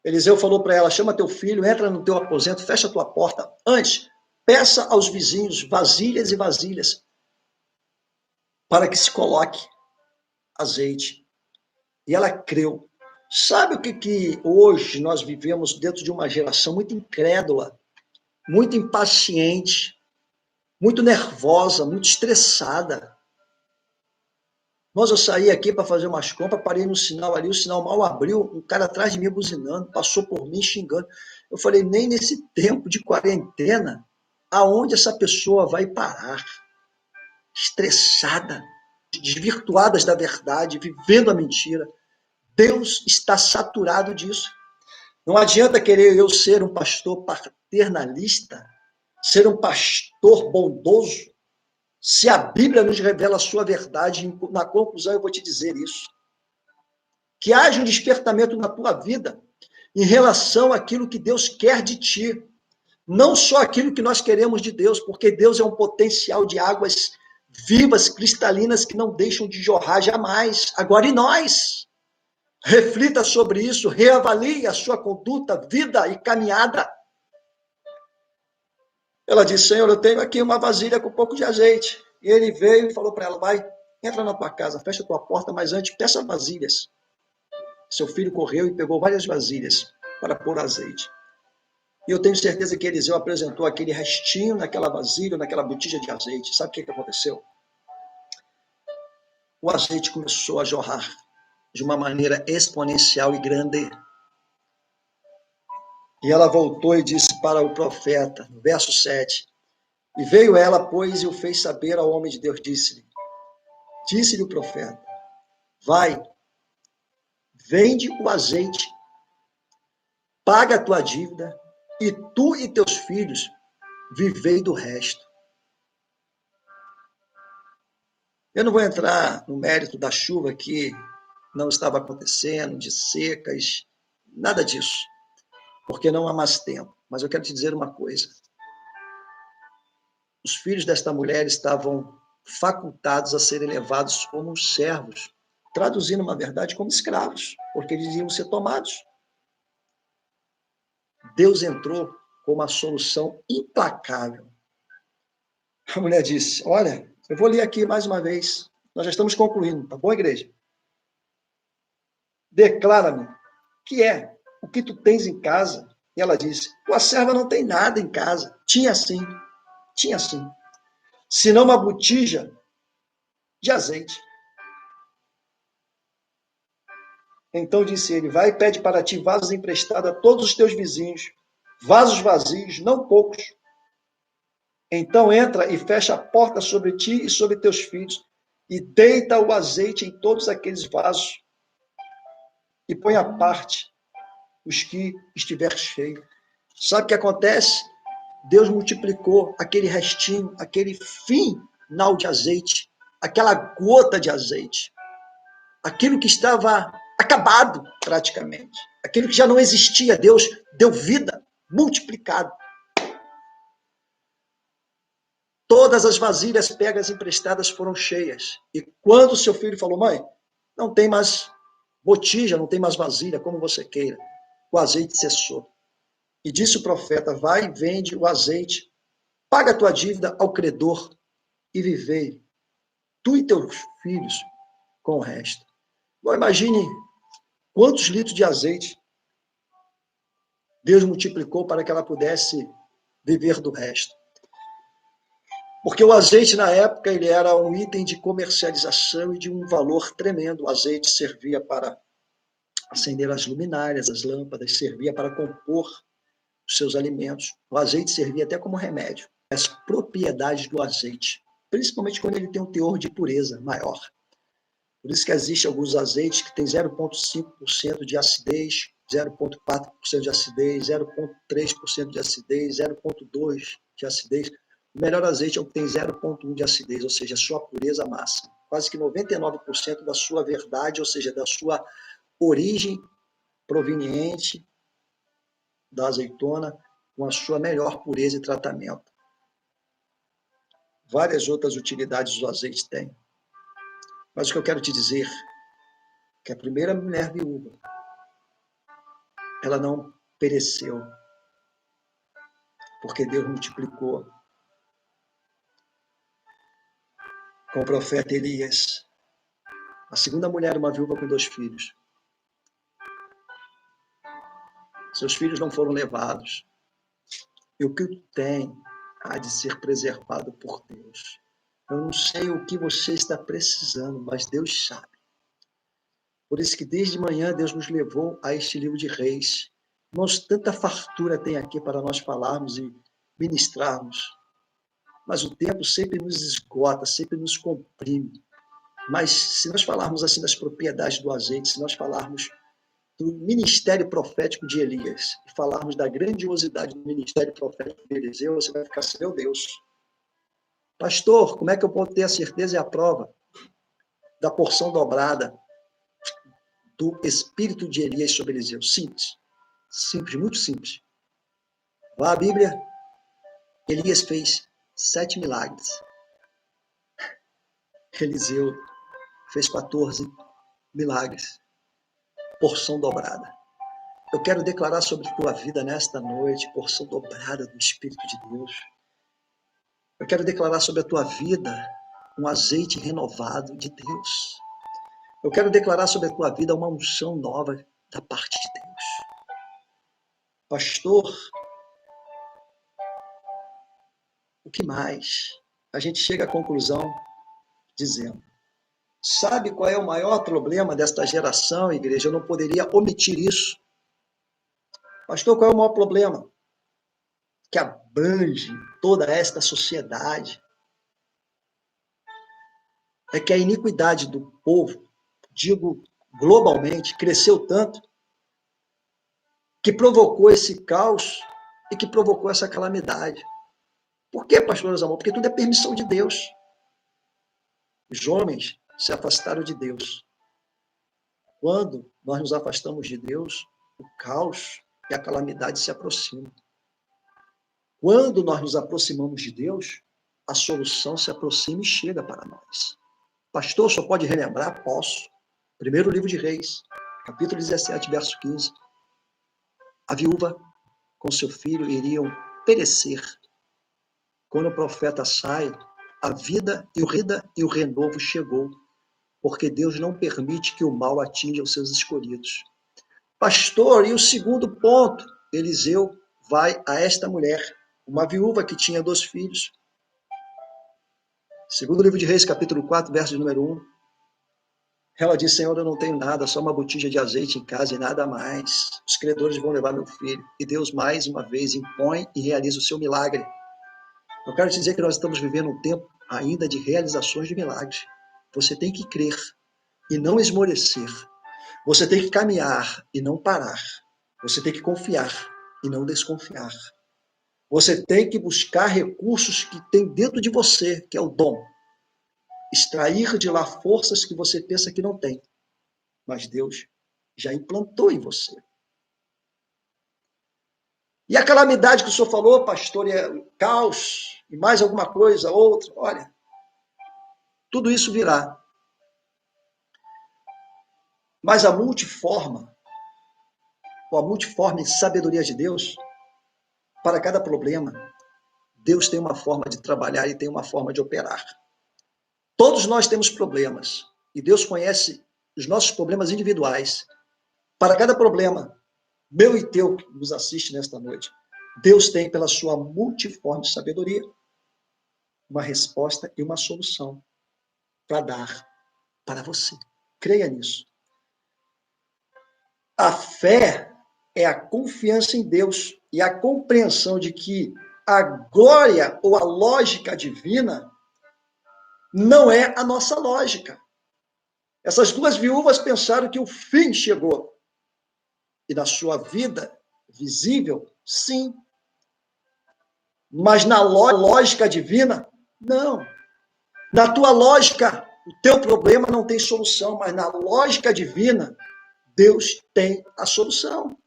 Eliseu falou para ela: chama teu filho, entra no teu aposento, fecha a tua porta. Antes, peça aos vizinhos vasilhas e vasilhas para que se coloque azeite. E ela creu. Sabe o que hoje nós vivemos dentro de uma geração muito incrédula, muito impaciente, muito nervosa, muito estressada. Eu saí aqui para fazer umas compras, parei no sinal ali, o sinal mal abriu, um cara atrás de mim buzinando, passou por mim xingando. Eu falei, nem nesse tempo de quarentena, aonde essa pessoa vai parar? Estressada, desvirtuadas da verdade, vivendo a mentira. Deus está saturado disso. Não adianta querer eu ser um pastor paternalista, ser um pastor bondoso, se a Bíblia nos revela a sua verdade. Na conclusão, eu vou te dizer isso. Que haja um despertamento na tua vida em relação àquilo que Deus quer de ti. Não só aquilo que nós queremos de Deus, porque Deus é um potencial de águas vivas, cristalinas, que não deixam de jorrar jamais. Agora, e nós? Reflita sobre isso, reavalie a sua conduta, vida e caminhada. Ela disse, Senhor, eu tenho aqui uma vasilha com um pouco de azeite. E ele veio e falou para ela, vai, entra na tua casa, fecha a tua porta, mas antes peça vasilhas. Seu filho correu e pegou várias vasilhas para pôr azeite. E eu tenho certeza que Eliseu apresentou aquele restinho naquela vasilha, naquela botija de azeite. Sabe o que aconteceu? O azeite começou a jorrar de uma maneira exponencial e grande. E ela voltou e disse para o profeta, no verso 7, e veio ela, pois, e o fez saber ao homem de Deus, disse-lhe o profeta, vai, vende o azeite, paga a tua dívida, e tu e teus filhos vivei do resto. Eu não vou entrar no mérito da chuva que não estava acontecendo, de secas, nada disso, porque não há mais tempo. Mas eu quero te dizer uma coisa. Os filhos desta mulher estavam facultados a serem levados como servos, traduzindo uma verdade como escravos, porque eles iam ser tomados. Deus entrou com uma solução implacável. A mulher disse, olha, eu vou ler aqui mais uma vez, nós já estamos concluindo, tá bom, igreja? Declara-me, que é o que tu tens em casa? E ela disse, tua serva não tem nada em casa. Tinha sim, senão uma botija de azeite. Então disse ele, vai e pede para ti vasos emprestados a todos os teus vizinhos, vasos vazios, não poucos. Então entra e fecha a porta sobre ti e sobre teus filhos, e deita o azeite em todos aqueles vasos, e põe à parte os que estiver cheio. Sabe o que acontece? Deus multiplicou aquele restinho, aquele final de azeite, aquela gota de azeite, aquilo que estava acabado praticamente, aquilo que já não existia, Deus deu vida, multiplicado. Todas as vasilhas pegas emprestadas foram cheias. E quando seu filho falou, mãe, não tem mais botija, não tem mais vasilha, como você queira, o azeite cessou. E disse o profeta, vai e vende o azeite, paga a tua dívida ao credor e vivei, tu e teus filhos, com o resto. Bom, imagine quantos litros de azeite Deus multiplicou para que ela pudesse viver do resto. Porque o azeite, na época, ele era um item de comercialização e de um valor tremendo. O azeite servia para acender as luminárias, as lâmpadas, servia para compor os seus alimentos. O azeite servia até como remédio. As propriedades do azeite, principalmente quando ele tem um teor de pureza maior. Por isso que existem alguns azeites que têm 0,5% de acidez, 0,4% de acidez, 0,3% de acidez, 0,2% de acidez. O melhor azeite é o que tem 0,1% de acidez, ou seja, a sua pureza máxima. quase que 99% da sua verdade, ou seja, da sua origem proveniente da azeitona, com a sua melhor pureza e tratamento. Várias outras utilidades o azeite tem. Mas o que eu quero te dizer é que a primeira mulher viúva, ela não pereceu, porque Deus multiplicou com o profeta Elias. A segunda mulher, uma viúva com 2 filhos. Seus filhos não foram levados. E o que tem há de ser preservado por Deus. Eu não sei o que você está precisando, mas Deus sabe. Por isso que desde manhã Deus nos levou a este livro de Reis. Irmãos, tanta fartura tem aqui para nós falarmos e ministrarmos. Mas o tempo sempre nos esgota, sempre nos comprime. Mas se nós falarmos assim das propriedades do azeite, se nós falarmos do ministério profético de Elias e falarmos da grandiosidade do ministério profético de Eliseu, você vai ficar assim, meu Deus. Pastor, como é que eu posso ter a certeza e a prova da porção dobrada do espírito de Elias sobre Eliseu? Simples. Simples, muito simples. Vá à Bíblia. Elias fez 7 milagres. Eliseu fez 14 milagres. Porção dobrada. Eu quero declarar sobre tua vida nesta noite, porção dobrada do Espírito de Deus. Eu quero declarar sobre a tua vida um azeite renovado de Deus. Eu quero declarar sobre a tua vida uma unção nova da parte de Deus. Pastor, o que mais? A gente chega à conclusão dizendo, sabe qual é o maior problema desta geração, igreja? Eu não poderia omitir isso. Pastor, qual é o maior problema? Que abrange toda esta sociedade. É que a iniquidade do povo, digo globalmente, cresceu tanto que provocou esse caos e que provocou essa calamidade. Por quê, pastor Osamor? Porque tudo é permissão de Deus. Os homens se afastaram de Deus. Quando nós nos afastamos de Deus, o caos e a calamidade se aproximam. Quando nós nos aproximamos de Deus, a solução se aproxima e chega para nós. Pastor, só pode relembrar? Posso. Primeiro livro de Reis, capítulo 17, verso 15. A viúva com seu filho iriam perecer. Quando o profeta sai, a vida e o renovo chegou, porque Deus não permite que o mal atinja os seus escolhidos. Pastor, e o segundo ponto? Eliseu vai a esta mulher, uma viúva que tinha 2 filhos. Segundo livro de Reis, capítulo 4, verso número 1. Ela diz, Senhor, eu não tenho nada, só uma botija de azeite em casa e nada mais. Os credores vão levar meu filho. E Deus, mais uma vez, impõe e realiza o seu milagre. Eu quero te dizer que nós estamos vivendo um tempo ainda de realizações de milagres. Você tem que crer e não esmorecer. Você tem que caminhar e não parar. Você tem que confiar e não desconfiar. Você tem que buscar recursos que tem dentro de você, que é o dom. Extrair de lá forças que você pensa que não tem. Mas Deus já implantou em você. E a calamidade que o senhor falou, pastor, é o caos, e mais alguma coisa, outra, olha, tudo isso virá. Mas a multiforme sabedoria de Deus, para cada problema, Deus tem uma forma de trabalhar e tem uma forma de operar. Todos nós temos problemas, e Deus conhece os nossos problemas individuais. Para cada problema, meu e teu, que nos assiste nesta noite, Deus tem, pela sua multiforme sabedoria, uma resposta e uma solução para dar para você. Creia nisso. A fé é a confiança em Deus e a compreensão de que a glória ou a lógica divina não é a nossa lógica. Essas 2 viúvas pensaram que o fim chegou. E na sua vida visível, sim. Mas na lógica divina, não. Na tua lógica O teu problema não tem solução, mas na lógica divina, Deus tem a solução.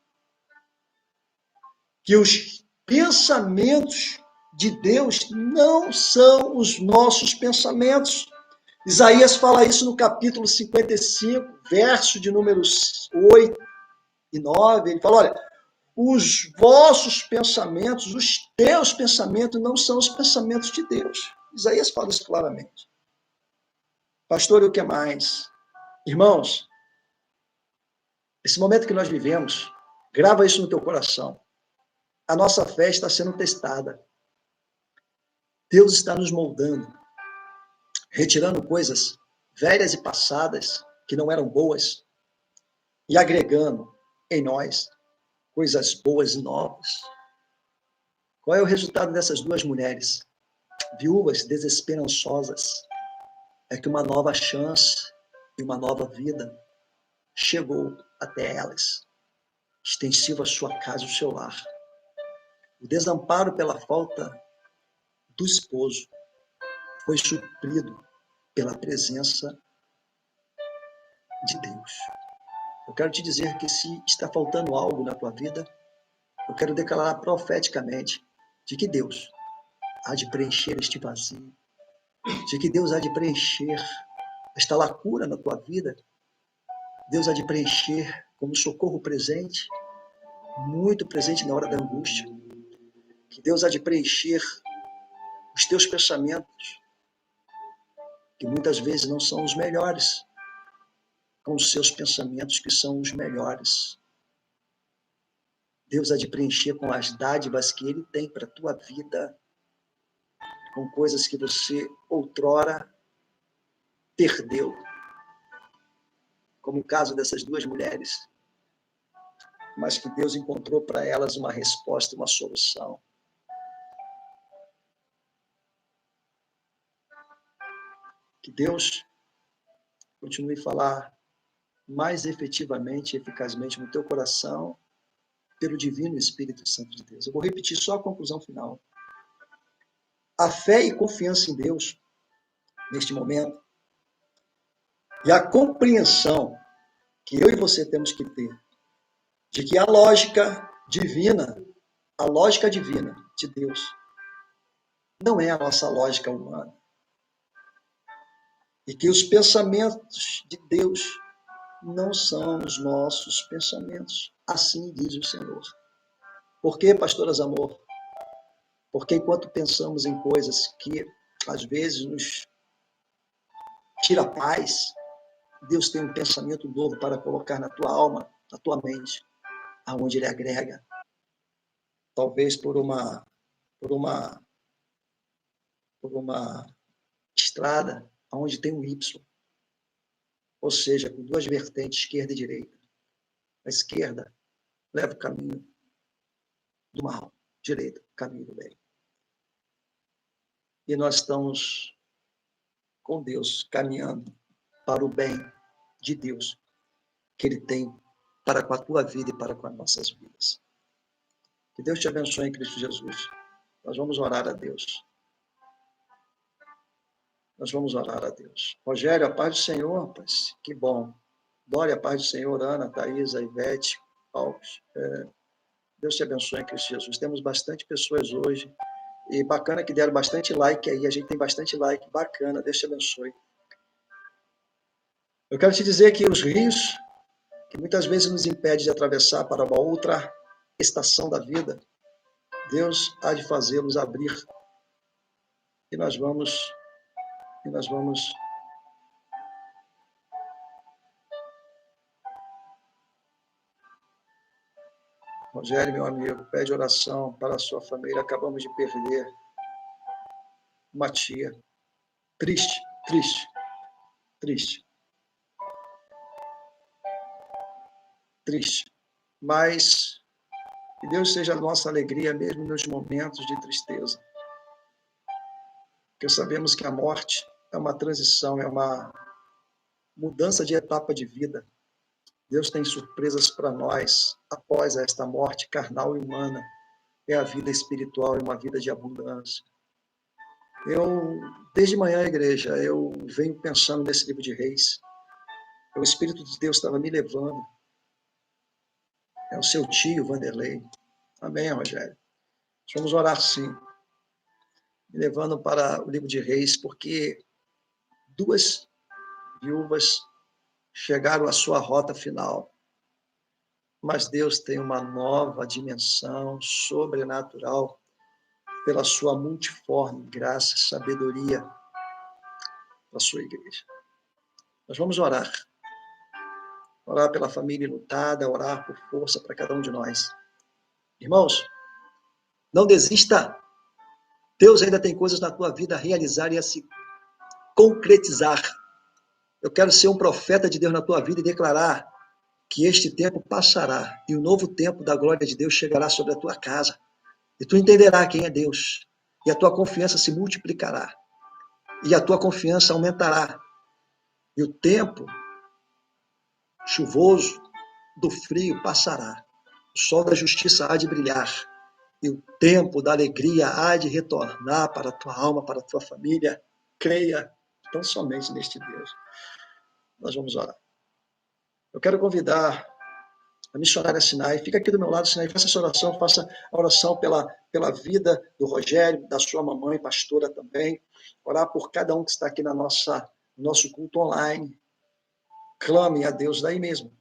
Que os pensamentos de Deus não são os nossos pensamentos. Isaías fala isso no capítulo 55, verso de números 8 e 9. Ele fala, olha, os vossos pensamentos, os teus pensamentos não são os pensamentos de Deus. Isaías fala isso claramente. Pastor, e o que mais? Irmãos, esse momento que nós vivemos, grava isso no teu coração. A nossa fé está sendo testada. Deus está nos moldando, retirando coisas velhas e passadas que não eram boas e agregando em nós coisas boas e novas. Qual é o resultado dessas duas mulheres? Viúvas desesperançosas. É que uma nova chance e uma nova vida chegou até elas, extensiva à sua casa e ao seu lar. O desamparo pela falta do esposo foi suprido pela presença de Deus. Eu quero te dizer que se está faltando algo na tua vida, eu quero declarar profeticamente de que Deus há de preencher este vazio, de que Deus há de preencher esta lacuna na tua vida. Deus há de preencher como socorro presente, muito presente na hora da angústia. Que Deus há de preencher os teus pensamentos, que muitas vezes não são os melhores, com os seus pensamentos que são os melhores. Deus há de preencher com as dádivas que Ele tem para a tua vida, com coisas que você outrora perdeu, como o caso dessas duas mulheres, mas que Deus encontrou para elas uma resposta, uma solução. Que Deus continue a falar mais efetivamente e eficazmente no teu coração, pelo divino Espírito Santo de Deus. Eu vou repetir só a conclusão final. A fé e confiança em Deus, neste momento, e a compreensão que eu e você temos que ter, de que a lógica divina de Deus, não é a nossa lógica humana. E que os pensamentos de Deus não são os nossos pensamentos. Assim diz o Senhor. Por quê, pastor Zamor? Porque enquanto pensamos em coisas que às vezes nos tira a paz, Deus tem um pensamento novo para colocar na tua alma, na tua mente, aonde Ele agrega. Talvez por uma estrada onde tem um Y, ou seja, com duas vertentes, esquerda e direita. A esquerda leva o caminho do mal, direita, o caminho do bem. E nós estamos com Deus, caminhando para o bem de Deus, que Ele tem para com a tua vida e para com as nossas vidas. Que Deus te abençoe em Cristo Jesus. Nós vamos orar a Deus. Nós vamos orar a Deus. Rogério, a paz do Senhor, rapaz. Que bom. Dória, a paz do Senhor. Ana, Thaisa, Ivete, Alves. Deus te abençoe em Cristo Jesus. Temos bastante pessoas hoje. E bacana que deram bastante like aí. A gente tem bastante like. Bacana. Deus te abençoe. Eu quero te dizer que os rios, que muitas vezes nos impedem de atravessar para uma outra estação da vida, Deus há de fazê-los abrir. E nós vamos Rogério, meu amigo, pede oração para a sua família. Acabamos de perder uma tia. Triste, triste, triste. Triste. Mas que Deus seja a nossa alegria mesmo nos momentos de tristeza. Porque sabemos que a morte é uma transição, é uma mudança de etapa de vida. Deus tem surpresas para nós após esta morte carnal e humana. É a vida espiritual, é uma vida de abundância. Desde manhã, igreja, eu venho pensando nesse livro de Reis. O Espírito de Deus estava me levando. É o seu tio, Vanderlei. Amém, Rogério. Vamos orar sim. Me levando para o livro de Reis, porque 2 viúvas chegaram à sua rota final. Mas Deus tem uma nova dimensão sobrenatural pela sua multiforme graça e sabedoria para a sua igreja. Nós vamos orar. Orar pela família lutada, orar por força para cada um de nós. Irmãos, não desista. Deus ainda tem coisas na tua vida a realizar e a se concretizar. Eu quero ser um profeta de Deus na tua vida e declarar que este tempo passará e o novo tempo da glória de Deus chegará sobre a tua casa. E tu entenderás quem é Deus. E a tua confiança se multiplicará. E a tua confiança aumentará. E o tempo chuvoso do frio passará. O sol da justiça há de brilhar. E o tempo da alegria há de retornar para a tua alma, para a tua família. Creia tão somente neste Deus. Nós vamos orar. Eu quero convidar a missionária Sinai. Fica aqui do meu lado, Sinai. Faça essa oração, faça a oração pela vida do Rogério, da sua mamãe, pastora também. Orar por cada um que está aqui no nosso culto online. Clame a Deus daí mesmo.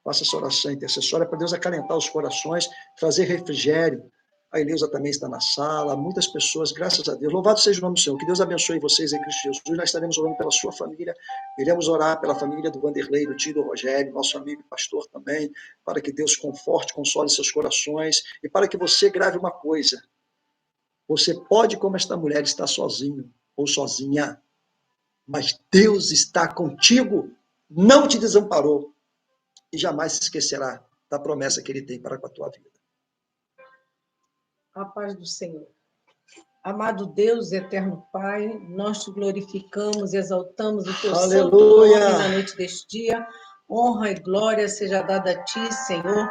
Faça essa oração intercessória para Deus acalentar os corações, trazer refrigério. A Eleusa também está na sala, muitas pessoas, graças a Deus. Louvado seja o nome do Senhor. Que Deus abençoe vocês em Cristo Jesus. Nós estaremos orando pela sua família. Iremos orar pela família do Vanderlei, do tio do Rogério, nosso amigo e pastor também, para que Deus conforte, console seus corações e para que você grave uma coisa. Você pode, como esta mulher, estar sozinho ou sozinha, mas Deus está contigo, não te desamparou e jamais se esquecerá da promessa que Ele tem para com a tua vida. A paz do Senhor. Amado Deus, eterno Pai, nós te glorificamos, exaltamos o teu santo nome na noite deste dia. Honra e glória seja dada a ti, Senhor,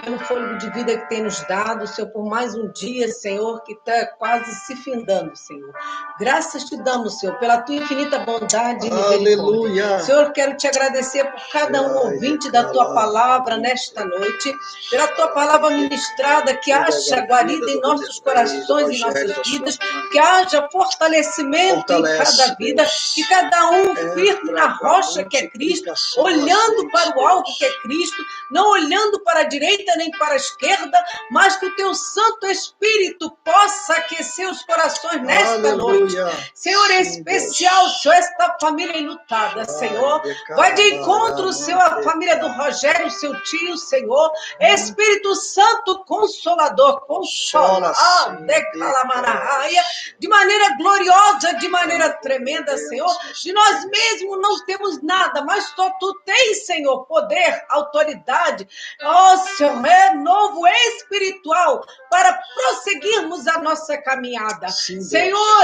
pelo fôlego de vida que tem nos dado, Senhor, por mais um dia, Senhor, que está quase se findando, Senhor. Graças te damos, Senhor, pela tua infinita bondade e misericórdia. Senhor, quero te agradecer por cada um ouvinte da tua palavra nesta noite, pela tua palavra ministrada, que haja guarida em nossos corações e nossas vidas, que haja fortalecimento em cada vida, que cada um firme na rocha que é Cristo, olhando para o alto que é Cristo, não olhando para a direita nem para a esquerda, mas que o teu Santo Espírito possa aquecer os corações nesta noite. Senhor, em especial, Senhor, esta família enlutada, Senhor, vai de encontro, Senhor, a família do Rogério, seu tio, Senhor, Espírito Santo Consolador, consola, de maneira gloriosa, de maneira tremenda, Senhor, de nós mesmos não temos nada, mas só tu tens, Senhor, poder, autoridade, Senhor, novo espiritual, para prosseguirmos a nossa caminhada. Sim, Senhor,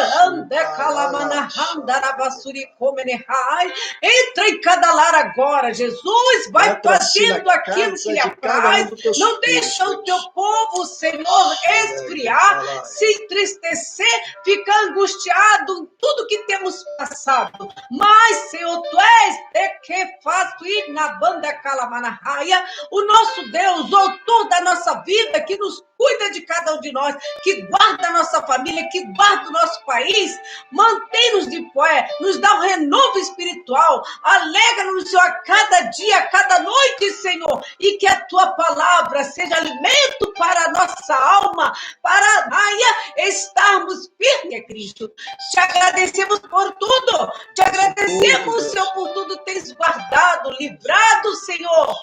entra em cada lar agora, Jesus, vai fazendo aquilo que lhe apraz, não deixa o teu povo, Senhor, esfriar, se entristecer, ficar angustiado em tudo que temos passado, mas, Senhor, tu és de que faz ir na banda Calamanahaya, o nosso Deus, o autor da nossa vida, que nos cuida de cada um de nós, que guarda a nossa família, que guarda o nosso país, mantém-nos de pé, nos dá um renovo espiritual, alegra-nos, Senhor, a cada dia, a cada noite, Senhor, e que a tua palavra seja alimento para a nossa alma, para estarmos firmes, Cristo. Te agradecemos por tudo, te agradecemos, Senhor, por tudo tens guardado, livrado, Senhor.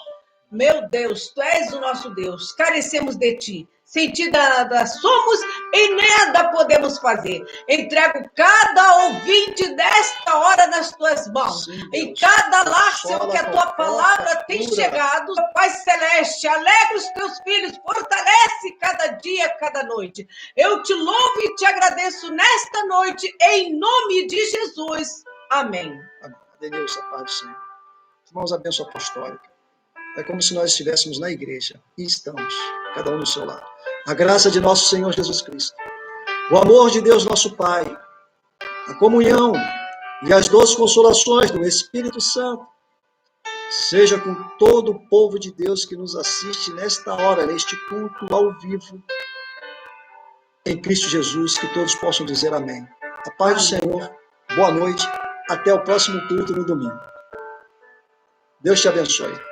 Meu Deus, tu és o nosso Deus, carecemos de ti. Sem ti nada somos e nada podemos fazer. Entrego cada ouvinte desta hora nas tuas mãos. Sim, em cada lar, Senhor, que a tua palavra tem chegado. Pai Celeste, alegra os teus filhos, fortalece cada dia, cada noite. Eu te louvo e te agradeço nesta noite, em nome de Jesus. Amém. Amém. Adeus, a paz do Senhor. Irmãos, a bênção apostólica. É como se nós estivéssemos na igreja. E estamos, cada um no seu lado. A graça de nosso Senhor Jesus Cristo, o amor de Deus, nosso Pai, a comunhão e as doces consolações do Espírito Santo seja com todo o povo de Deus que nos assiste nesta hora, neste culto ao vivo, em Cristo Jesus, que todos possam dizer amém. A paz do Senhor, boa noite, até o próximo culto no domingo. Deus te abençoe.